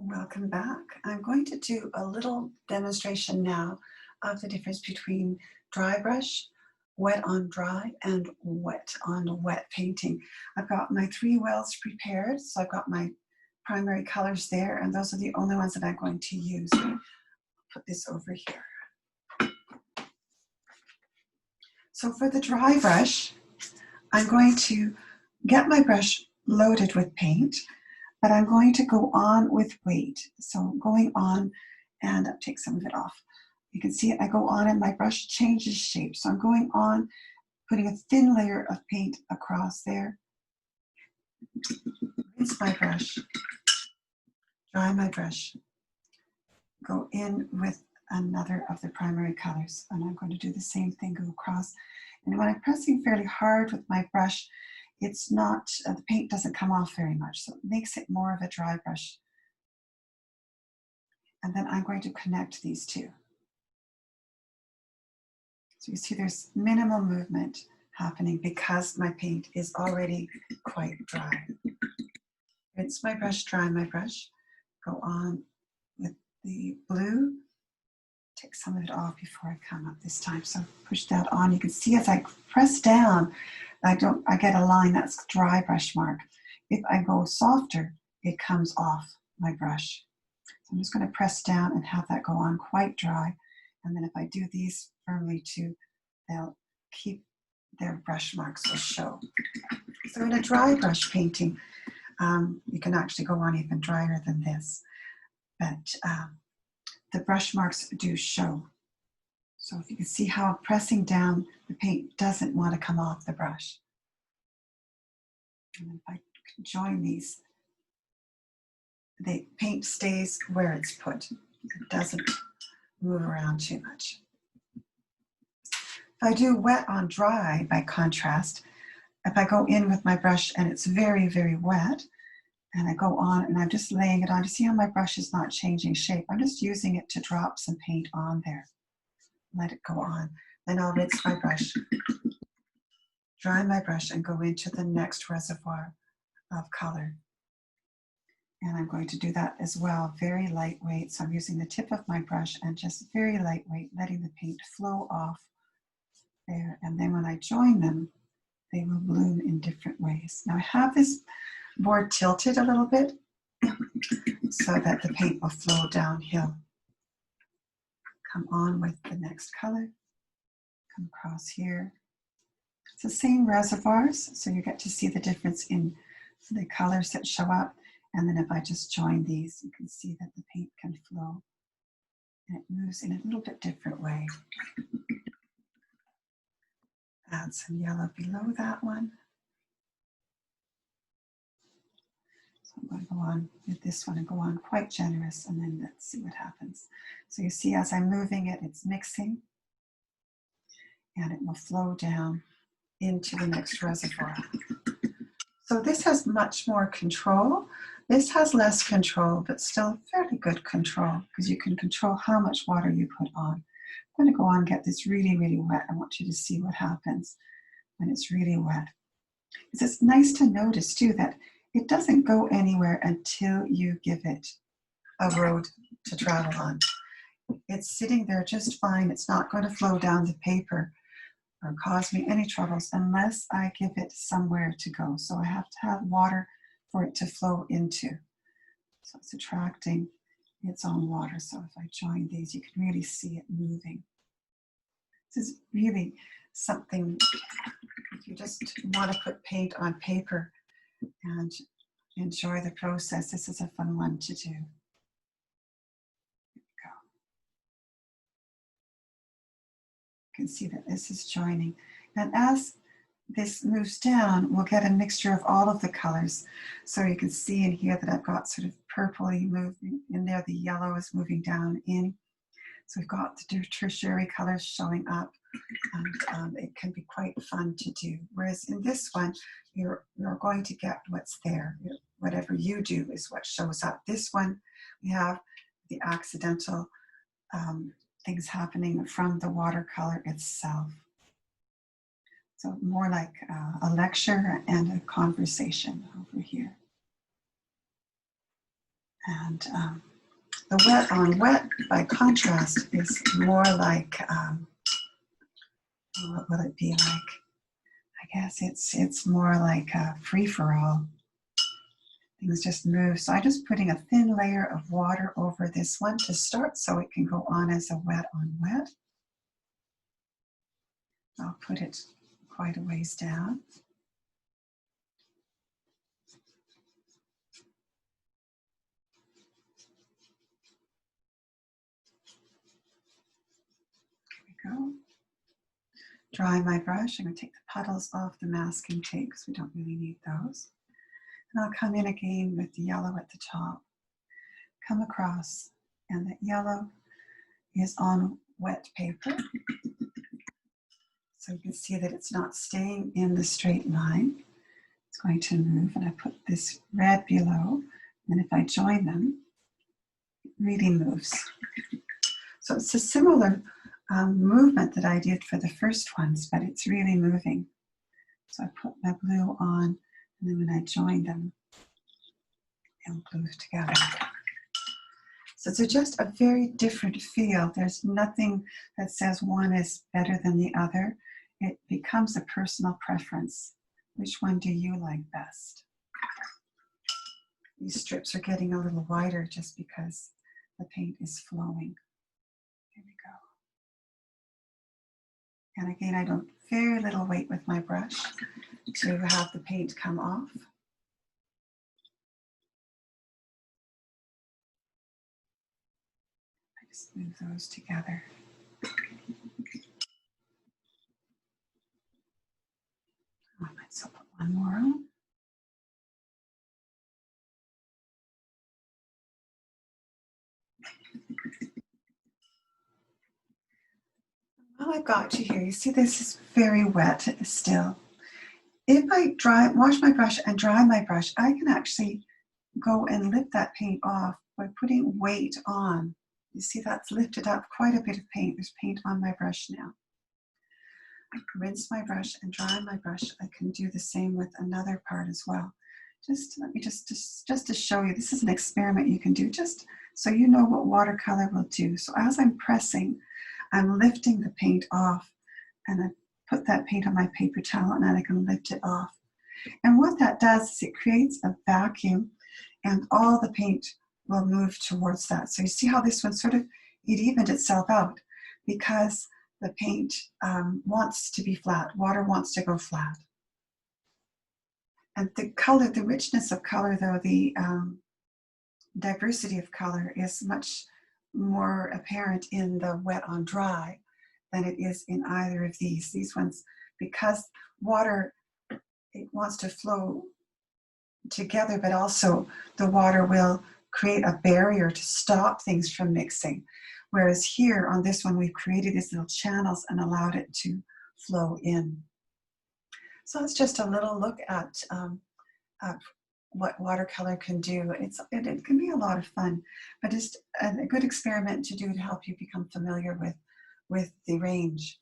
Welcome back. I'm going to do a little demonstration now of the difference between dry brush, wet on dry, and wet on wet painting. I've got my 3 wells prepared, so I've got my primary colors there, and those are the only ones that I'm going to use. Put this over here. So for the dry brush, I'm going to get my brush loaded with paint, but I'm going to go on with weight. So going on, and I'll take some of it off. You can see it, I go on and my brush changes shape. So I'm going on, putting a thin layer of paint across there. Rinse my brush, dry my brush, go in with another of the primary colors. And I'm going to do the same thing, go across. And when I'm pressing fairly hard with my brush, it's not, the paint doesn't come off very much, so it makes it more of a dry brush. And then I'm going to connect these two. So you see there's minimal movement happening because my paint is already quite dry. Rinse my brush, dry my brush, go on with the blue. Take some of it off before I come up this time. So push that on. You can see as I press down, I get a line that's dry brush mark. If I go softer, it comes off my brush. So I'm just going to press down and have that go on quite dry. And then if I do these firmly too, they'll keep their brush marks will show. So in a dry brush painting, you can actually go on even drier than this. But the brush marks do show. So if you can see how pressing down, the paint doesn't want to come off the brush. And if I join these, the paint stays where it's put. It doesn't move around too much. If I do wet on dry, by contrast, if I go in with my brush and it's very, very wet, and I go on and I'm just laying it on, to see how my brush is not changing shape. I'm just using it to drop some paint on there. Let it go on. Then I'll rinse my brush, dry my brush, and go into the next reservoir of color. And I'm going to do that as well, very lightweight. So I'm using the tip of my brush and just very lightweight, letting the paint flow off there. And then when I join them, they will bloom in different ways. Now I have this board tilted a little bit so that the paint will flow downhill. Come on with the next color. Come across here. It's the same reservoirs, so you get to see the difference in the colors that show up. And then if I just join these, you can see that the paint can flow. And it moves in a little bit different way. Add some yellow below that one. So I'm going to go on with this one and go on quite generous, and then let's see what happens. So you see as I'm moving it, it's mixing, and it will flow down into the next reservoir. So this has much more control. This has less control, but still fairly good control, because you can control how much water you put on. I'm going to go on and get this really, really wet. I want you to see what happens when it's really wet. It's nice to notice too that it doesn't go anywhere until you give it a road to travel on. It's sitting there just fine. It's not going to flow down the paper or cause me any troubles unless I give it somewhere to go. So I have to have water for it to flow into. So it's attracting its own water. So if I join these, you can really see it moving. This is really something, if you just want to put paint on paper and enjoy the process, this is a fun one to do. You can see that this is joining. And as this moves down, we'll get a mixture of all of the colors. So you can see in here that I've got sort of purpley moving in there. The yellow is moving down in. So we've got the tertiary colors showing up, and it can be quite fun to do. Whereas in this one, you're going to get what's there. Whatever you do is what shows up. This one, we have the accidental things happening from the watercolor itself. So more like a lecture and a conversation over here. And the wet on wet, by contrast, is more like, what will it be like? I guess it's more like a free-for-all. Things just move. So I'm just putting a thin layer of water over this one to start so it can go on as a wet on wet. I'll put it quite a ways down. There we go. Dry my brush. I'm going to take the puddles off the masking tape because we don't really need those. And I'll come in again with the yellow at the top. Come across, and that yellow is on wet paper. So you can see that it's not staying in the straight line. It's going to move, and I put this red below, and if I join them, it really moves. So it's a similar movement that I did for the first ones, but it's really moving. So I put my blue on, and then when I join them, they'll glue together. So it's just a very different feel. There's nothing that says one is better than the other. It becomes a personal preference. Which one do you like best? These strips are getting a little wider just because the paint is flowing. Here we go. And again, I don't very little weight with my brush to have the paint come off. I just move those together. I might still put one more on. Well, I've got you here. You see this is very wet still. If I wash my brush and dry my brush, I can actually go and lift that paint off by putting weight on. You see that's lifted up quite a bit of paint. There's paint on my brush now. I rinse my brush and dry my brush. I can do the same with another part as well. Let me just to show you, this is an experiment you can do just so you know what watercolor will do. So as I'm pressing, I'm lifting the paint off, and I put that paint on my paper towel, and then I can lift it off. And what that does is it creates a vacuum, and all the paint will move towards that. So you see how this one it evened itself out because the paint wants to be flat. Water wants to go flat. And the color, the richness of color, though, the diversity of color is much more apparent in the wet on dry than it is in either of these. These ones, because water, it wants to flow together, but also the water will create a barrier to stop things from mixing. Whereas here on this one, we've created these little channels and allowed it to flow in. So it's just a little look at what watercolor can do. It can be a lot of fun, but just a good experiment to do to help you become familiar with the range.